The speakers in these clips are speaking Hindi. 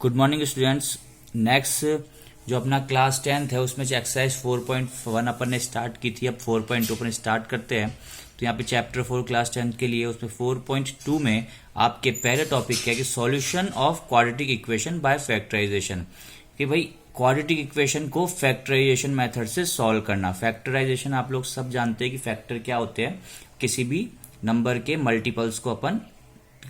Good morning students. नेक्स्ट जो अपना क्लास 10th है उसमें से एक्सरसाइज 4.1 अपन ने स्टार्ट की थी। अब 4.2 अपन स्टार्ट करते हैं। तो यहाँ पे चैप्टर 4 क्लास 10th के लिए उसमें 4.2 में आपके पहले टॉपिक क्या है कि solution of quadratic equation by factorisation, कि भाई क्वाड्रेटिक इक्वेशन को फैक्टराइजेशन मेथड से सॉल्व करना। फैक्टराइजेशन आप लोग सब जानते हैं कि फैक्टर क्या होते हैं, किसी भी नंबर के मल्टीपल्स को अपन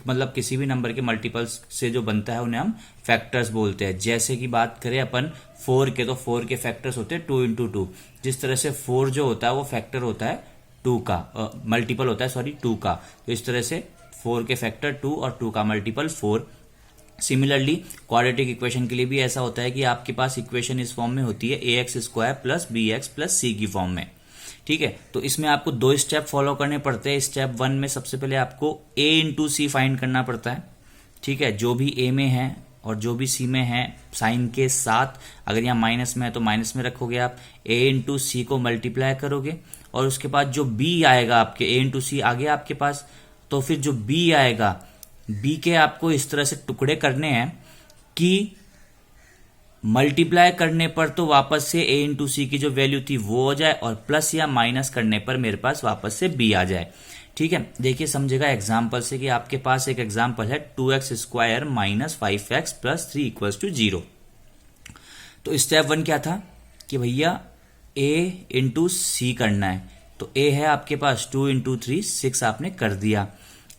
मतलब किसी भी नंबर के मल्टीपल्स से जो बनता है उन्हें हम फैक्टर्स बोलते हैं। जैसे कि बात करें अपन 4 के, तो 4 के फैक्टर्स होते हैं 2 इंटू 2। जिस तरह से 4 जो होता है वो फैक्टर होता है 2 का, मल्टीपल होता है 2 का। तो इस तरह से 4 के फैक्टर 2 और 2 का मल्टीपल 4। सिमिलरली क्वाड्रेटिक इक्वेशन के लिए भी ऐसा होता है कि आपके पास इक्वेशन इस फॉर्म में होती है ax² plus bx plus c की फॉर्म में। ठीक है, तो इसमें आपको 2 स्टेप फॉलो करने पड़ते हैं। स्टेप 1 में सबसे पहले आपको a इंटू सी फाइंड करना पड़ता है। ठीक है, जो भी a में है और जो भी c में है साइन के साथ, अगर यहाँ माइनस में है तो माइनस में रखोगे आप, a इंटू सी को मल्टीप्लाई करोगे और उसके बाद जो b आएगा आपके a इंटू सी आ गया आपके पास, तो फिर जो b आएगा b के आपको इस तरह से टुकड़े करने हैं कि मल्टीप्लाई करने पर तो वापस से a इंटू सी की जो वैल्यू थी वो हो जाए और प्लस या माइनस करने पर मेरे पास वापस से b आ जाए। ठीक है, देखिए समझेगा एग्जाम्पल से कि आपके पास एक एग्जाम्पल है 2x² minus 5x plus 3 equals to 0। तो स्टेप 1 क्या था कि भैया a इंटू सी करना है। तो a है आपके पास 2 इंटू 3 6 आपने कर दिया।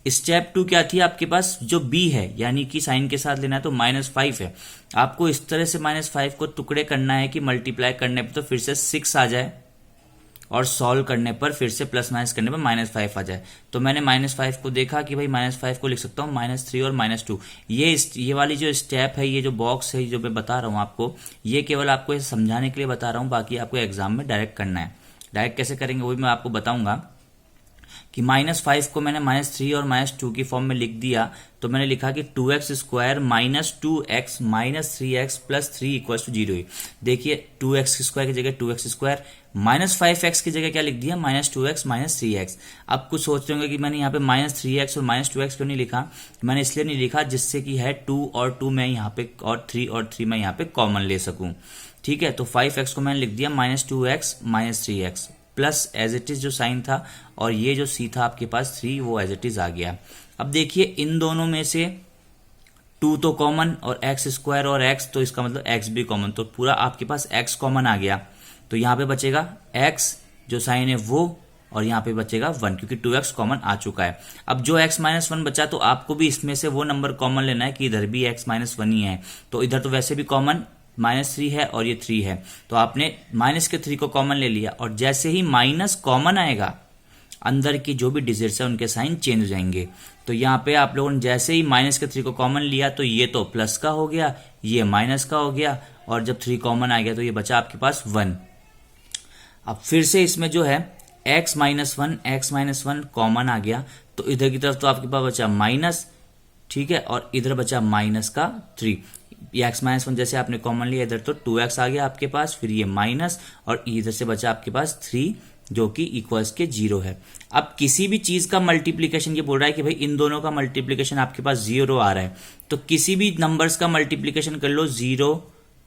स्टेप 2 क्या थी आपके पास, जो b है यानी कि साइन के साथ लेना है तो -5 है। आपको इस तरह से -5 को टुकड़े करना है कि मल्टीप्लाई करने पर तो फिर से 6 आ जाए और सॉल्व करने पर फिर से प्लस माइनस करने पर -5 आ जाए। तो मैंने -5 को देखा कि भाई -5 को लिख सकता हूँ -3 और -2। ये वाली जो स्टेप है, ये जो बॉक्स है जो मैं बता रहा हूँ आपको, ये केवल आपको ये समझाने के लिए बता रहा हूँ, बाकी आपको एग्जाम में डायरेक्ट करना है। डायरेक्ट कैसे करेंगे वो भी मैं आपको बताऊंगा। कि -5 को मैंने -3 और -2 की फॉर्म में लिख दिया। तो मैंने लिखा कि 2x² minus 2x minus 3x plus 3 equals to 0। देखिए 2x² की जगह 2x², -5x की जगह क्या लिख दिया, -2x माइनस 3x। अब कुछ सोच रहे होंगे कि मैंने यहाँ पे -3x और -2x क्यों नहीं लिखा। मैंने इसलिए नहीं लिखा जिससे कि है 2 और 2 मैं यहाँ पे और 3 मैं यहाँ पे कॉमन ले सकूं। ठीक है, तो 5x को मैंने लिख दिया -2x minus 3x plus as it is जो साइन था, और ये जो सी था आपके पास 3 वो एज इट इज आ गया। अब देखिए इन दोनों में से 2 तो कॉमन और x² और x, तो इसका मतलब x भी कॉमन, तो पूरा आपके पास x कॉमन आ गया। तो यहाँ पे बचेगा x जो साइन है वो, और यहाँ पे बचेगा 1 क्योंकि 2x कॉमन आ चुका है। अब जो x-1 बचा तो आपको भी इसमें से वो नंबर कॉमन लेना है कि इधर भी x-1 ही है। तो इधर तो वैसे भी कॉमन -3 है और ये 3 है, तो आपने -3 को कॉमन ले लिया और जैसे ही माइनस कॉमन आएगा अंदर की जो भी डिजिट्स है उनके साइन चेंज हो जाएंगे। तो यहाँ पे आप लोगों ने जैसे ही -3 को कॉमन लिया तो ये तो प्लस का हो गया, ये माइनस का हो गया, और जब 3 कॉमन आ गया तो ये बचा आपके पास 1। अब फिर से इसमें जो है x-1 कॉमन आ गया, तो इधर की तरफ तो आपके पास बचा माइनस, ठीक है, और इधर बचा माइनस का 3। x-1 जैसे आपने कॉमन लिया, इधर तो 2x आ गया आपके पास, फिर ये माइनस, और इधर से बचा आपके पास 3 जो कि इक्वल्स के 0 है। अब किसी भी चीज का मल्टीप्लीकेशन, ये बोल रहा है कि भाई इन दोनों का मल्टीप्लीकेशन आपके पास 0 आ रहा है, तो किसी भी नंबर्स का मल्टीप्लीकेशन कर लो 0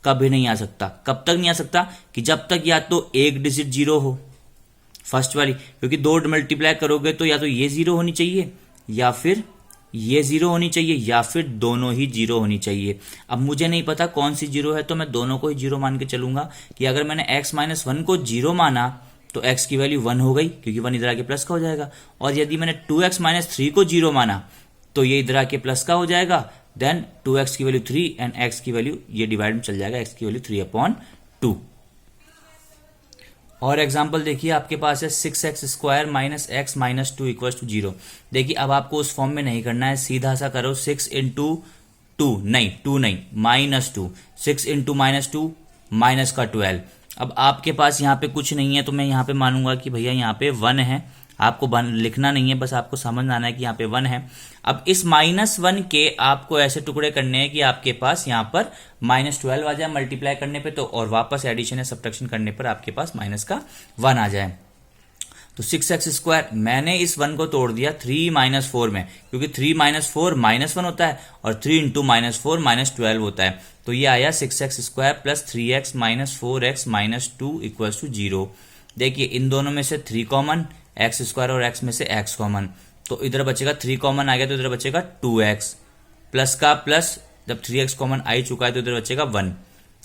कभी नहीं आ सकता। कब तक नहीं आ सकता, कि जब तक या तो एक डिजिट 0 हो, फर्स्ट वाली, क्योंकि 2 मल्टीप्लाई करोगे तो या तो ये 0 होनी चाहिए या फिर ये 0 होनी चाहिए या फिर दोनों ही 0 होनी चाहिए। अब मुझे नहीं पता कौन सी 0 है, तो मैं दोनों को ही 0 मान के चलूंगा कि अगर मैंने x-1 को 0 माना तो x की वैल्यू 1 हो गई, क्योंकि 1 इधर आके प्लस का हो जाएगा। और यदि मैंने 2x-3 को 0 माना तो ये इधर आके प्लस का हो जाएगा, देन 2x की वैल्यू 3 एंड x की वैल्यू ये डिवाइड में चल जाएगा, x की वैल्यू 3/2। और एग्जाम्पल देखिए आपके पास है 6x² minus x minus 2 equals to 0। देखिए अब आपको उस फॉर्म में नहीं करना है, सीधा सा करो 6 इंटू 2 नहीं, 2 नहीं, -2, 6 इंटू -2 माइनस का 12। अब आपके पास यहाँ पे कुछ नहीं है तो मैं यहाँ पे मानूंगा कि भैया यहाँ पे 1 है। आपको लिखना नहीं है, बस आपको समझ आना है कि यहाँ पे 1 है। अब इस -1 के आपको ऐसे टुकड़े करने हैं कि आपके पास यहाँ पर -12 आ जाए मल्टीप्लाई करने पे तो, और वापस एडिशन या सब्ट्रैक्शन करने पर आपके पास -1 आ जाए। तो 6x² मैंने इस 1 को तोड़ दिया 3 - 4 में, क्योंकि 3 - 4 -1 होता है और 3 × -4 -12 होता है। तो ये आया 6x² + 3x - 4x - 2 = 0। देखिए इन दोनों में से 3 कॉमन, x² और x में से x कॉमन, तो इधर बचेगा 3 कॉमन आ गया तो इधर बचेगा 2x, प्लस का प्लस, जब 3x कॉमन आ ही चुका है तो इधर बचेगा 1,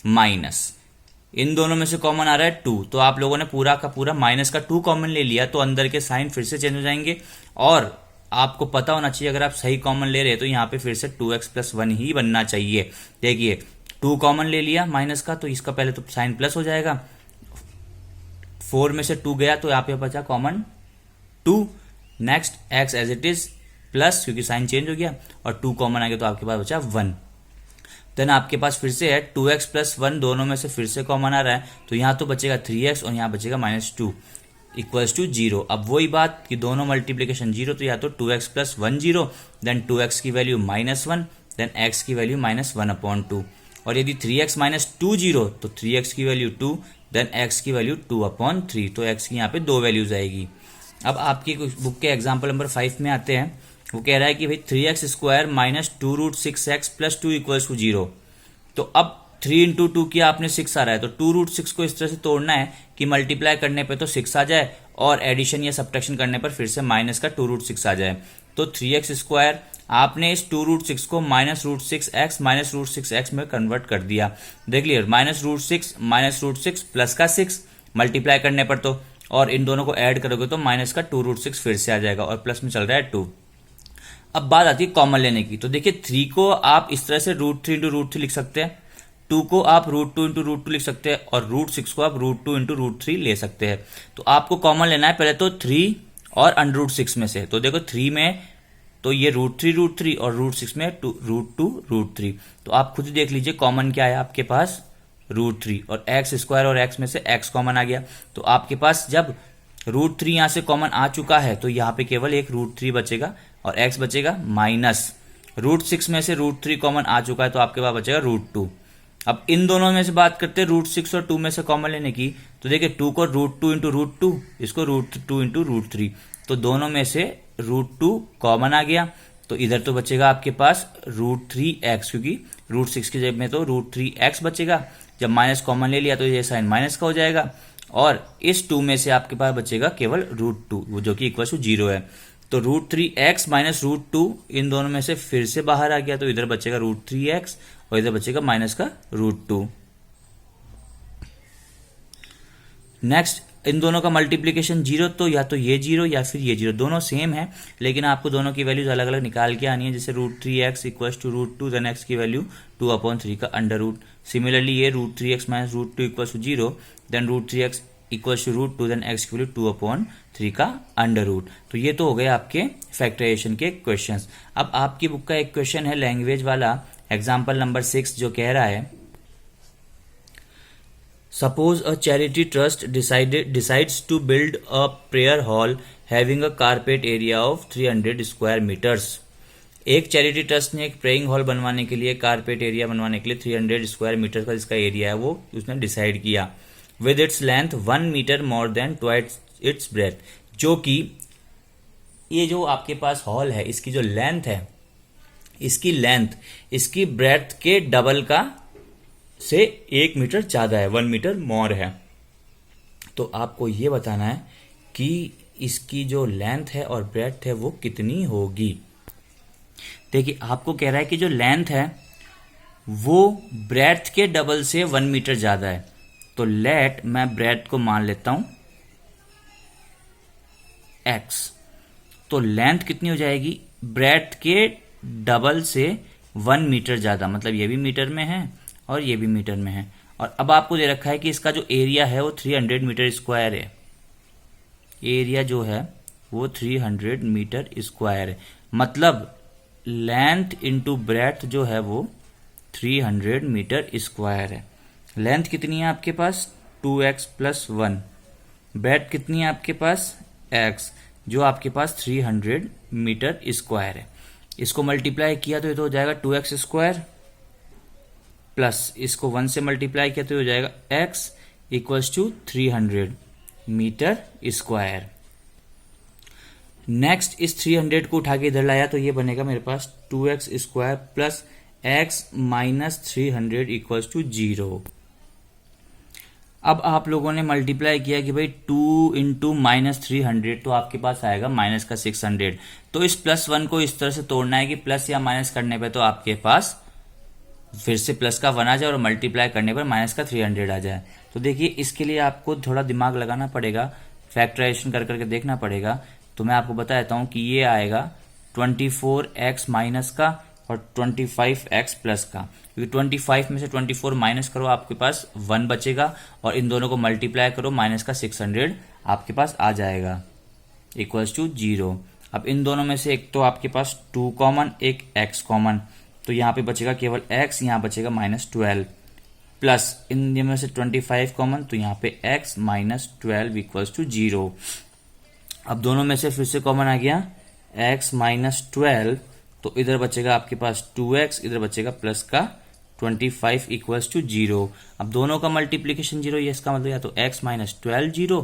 माइनस इन दोनों में से कॉमन आ रहा है 2, तो आप लोगों ने पूरा का पूरा माइनस का 2 कॉमन ले लिया, तो अंदर के साइन फिर से चेंज हो जाएंगे। और आपको पता होना चाहिए अगर आप सही कॉमन ले रहे हैं तो यहाँ पे फिर से 2x + 1 ही बनना चाहिए। देखिए 2 कॉमन ले लिया माइनस का, तो इसका पहले तो साइन प्लस हो जाएगा, 4 में से 2 गया तो यहाँ पे बचा common 2। Next x as it is plus, क्योंकि साइन चेंज हो गया, और 2 कॉमन आ गया तो आपके पास बचा 1। देन आपके पास फिर से है 2x + 1, दोनों में से फिर से कॉमन आ रहा है, तो यहाँ तो बचेगा 3x और यहाँ बचेगा -2 = 0। अब वही बात कि दोनों मल्टीप्लीकेशन 0, तो या तो 2x + 1 0, देन 2x की वैल्यू -1, देन x की वैल्यू -1/2, और यदि 3x - 2 0 तो 3x की वैल्यू 2, देन x की वैल्यू 2/3, तो x की यहाँ पे 2 वैल्यूज आएगी। अब आपकी बुक के एग्जाम्पल नंबर 5 में आते हैं। वो कह रहा है कि भाई 3x² - 2√6x + 2 = 0। तो अब 3 × 2 किया आपने 6 आ रहा है, तो 2√6 को इस तरह से तोड़ना है कि मल्टीप्लाई करने पे तो 6 आ जाए और एडिशन या सब्ट्रैक्शन करने पर फिर से माइनस का 2√6 आ जाए। तो 3x² आपने इस 2√6 को -√6x -√6x में कन्वर्ट कर दिया। देख लिया, -√6 प्लस का 6 मल्टीप्लाई करने पर तो, और इन दोनों को ऐड करोगे तो माइनस का 2√6 फिर से आ जाएगा, और प्लस में चल रहा है 2। अब बात आती है कॉमन लेने की, तो देखिए 3 को आप इस तरह से √3 × √3 लिख सकते हैं, 2 को आप √2 × √2 लिख सकते हैं, और √6 को आप √2 × √3 ले सकते हैं। तो आपको कॉमन लेना है पहले तो 3 और √6 में से। तो देखो 3 में तो ये √3 और √6 में √2 √3, तो आप खुद ही देख लीजिए कॉमन क्या है आपके पास, √3, और x² और x में से x कॉमन आ गया। तो आपके पास जब √3 यहाँ से कॉमन आ चुका है तो यहाँ पे केवल एक √3 बचेगा और x बचेगा माइनस, √6 में से √3 कॉमन आ चुका है तो आपके पास बचेगा √2। अब इन दोनों में से बात करते हैं √6 और 2 में से कॉमन लेने की, तो देखिए 2 को √2 × √2, इसको √2 × √3, तो दोनों में से √2 कॉमन आ गया, तो इधर तो बचेगा आपके पास √3x, क्योंकि √6 की जगह में तो √3x बचेगा। जब माइनस कॉमन ले लिया तो ये साइन माइनस का हो जाएगा, और इस 2 में से आपके पास बचेगा केवल √2, वो जो कि = 0 है। तो √3x - √2 इन दोनों में से फिर से बाहर आ गया, तो इधर बचेगा √3x और इधर बचेगा माइनस का √2। नेक्स्ट, इन दोनों का मल्टीप्लीकेशन 0, तो या तो ये 0 या फिर ये 0, दोनों सेम है, लेकिन आपको दोनों की वैल्यूज अलग अलग निकाल के आनी है। जैसे √3x = √2, देन x की वैल्यू 2/3 का अंडर रूट। सिमिलरली ये √3x - √2 = 0, then √3x = √2, then x की वैल्यू 2/3 का अंडर रूट। तो ये तो हो गए आपके फैक्टराइजेशन के क्वेश्चंस। अब आपकी बुक का एक क्वेश्चन है लैंग्वेज वाला, एग्जाम्पल नंबर 6, जो कह रहा है Suppose a charity trust decides to build a prayer hall having a carpet area of 300 square meters. एक चैरिटी ट्रस्ट ने एक प्रेइंग हॉल बनवाने के लिए, कारपेट एरिया बनवाने के लिए 300 स्क्वायर मीटर का जिसका एरिया है वो उसने डिसाइड किया, with its length 1 metre more than twice its breadth, जो कि ये जो आपके पास हॉल है इसकी जो लेंथ है, इसकी लेंथ इसकी ब्रेथ के डबल का से 1 मीटर ज्यादा है, 1 मीटर मोर है। तो आपको ये बताना है कि इसकी जो लेंथ है और ब्रेथ है वो कितनी होगी। देखिए आपको कह रहा है कि जो लेंथ है वो ब्रेथ के डबल से 1 मीटर ज्यादा है, तो लेट मैं ब्रेथ को मान लेता हूं x, तो लेंथ कितनी हो जाएगी, ब्रेथ के डबल से 1 मीटर ज्यादा, मतलब ये भी मीटर में है और ये भी मीटर में है। और अब आपको दे रखा है कि इसका जो एरिया है वो 300 मीटर स्क्वायर है, एरिया जो है वो 300 मीटर स्क्वायर है, मतलब लेंथ इंटू ब्रेथ जो है वो 300 मीटर स्क्वायर है। लेंथ कितनी है आपके पास 2x + 1, ब्रेथ कितनी है आपके पास x, जो आपके पास 300 मीटर स्क्वायर है। इसको मल्टीप्लाई किया तो ये तो हो जाएगा 2x² प्लस इसको 1 से मल्टीप्लाई किया तो हो जाएगा x = 300 मीटर स्क्वायर। नेक्स्ट इस 300 को उठा के इधर लाया तो ये बनेगा मेरे पास 2x² plus x minus 300 equals to 0। अब आप लोगों ने मल्टीप्लाई किया कि भाई 2 इंटू माइनस 300 तो आपके पास आएगा माइनस का 600। तो इस +1 को इस तरह से तोड़ना है कि प्लस या माइनस करने पे तो आपके पास फिर से प्लस का 1 आ जाए और मल्टीप्लाई करने पर माइनस का 300 आ जाए। तो देखिए इसके लिए आपको थोड़ा दिमाग लगाना पड़ेगा, फैक्टराइजेशन कर करके देखना पड़ेगा। तो मैं आपको बता देता हूँ कि ये आएगा 24x माइनस का और 25x प्लस का, क्योंकि 25 में से 24 माइनस करो आपके पास 1 बचेगा और इन दोनों को मल्टीप्लाई करो माइनस का 600 आपके पास आ जाएगा इक्वल्स टू 0। अब इन दोनों में से एक तो आपके पास 2 कॉमन, एक x कॉमन, तो यहाँ पे बचेगा केवल x, यहाँ बचेगा -12 प्लस इन में से 25 कॉमन, तो यहाँ पे x माइनस 12 इक्वल्स टू 0। अब दोनों में से फिर से कॉमन आ गया x माइनस 12, तो इधर बचेगा आपके पास 2x, इधर बचेगा प्लस का 25 इक्वल्स टू 0। अब दोनों का मल्टीप्लीकेशन 0, ये इसका मतलब या तो x माइनस 12 0,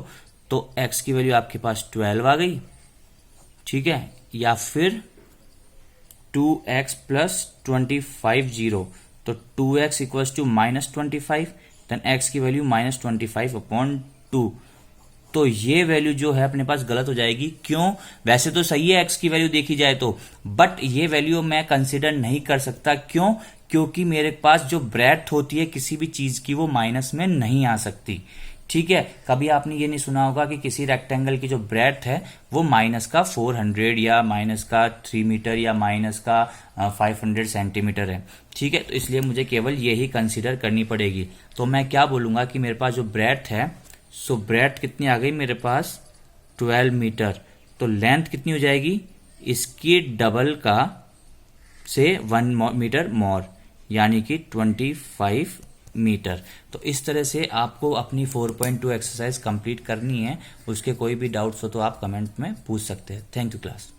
तो x की वैल्यू आपके पास 12 आ गई, ठीक है, या फिर 2x प्लस 25 0, तो 2x equals to -25, then x की वैल्यू -25/2। तो ये वैल्यू जो है अपने पास गलत हो जाएगी। क्यों? वैसे तो सही है x की वैल्यू देखी जाए तो, बट ये वैल्यू मैं कंसिडर नहीं कर सकता। क्यों? क्योंकि मेरे पास जो ब्रेड्थ होती है किसी भी चीज की वो माइनस में नहीं आ सकती, ठीक है। कभी आपने ये नहीं सुना होगा कि किसी रेक्टेंगल की जो ब्रेड्थ है वो माइनस का 400 या माइनस का 3 मीटर या माइनस का 500 सेंटीमीटर है, ठीक है। तो इसलिए मुझे केवल यही कंसिडर करनी पड़ेगी। तो मैं क्या बोलूंगा कि मेरे पास जो ब्रेड्थ है, सो ब्रेड्थ कितनी आ गई मेरे पास 12 मीटर, तो लेंथ कितनी हो जाएगी इसकी डबल का से 1 मीटर मोर, यानी कि 25 मीटर। तो इस तरह से आपको अपनी 4.2 एक्सरसाइज कंप्लीट करनी है। उसके कोई भी डाउट्स हो तो आप कमेंट में पूछ सकते हैं। Thank you class.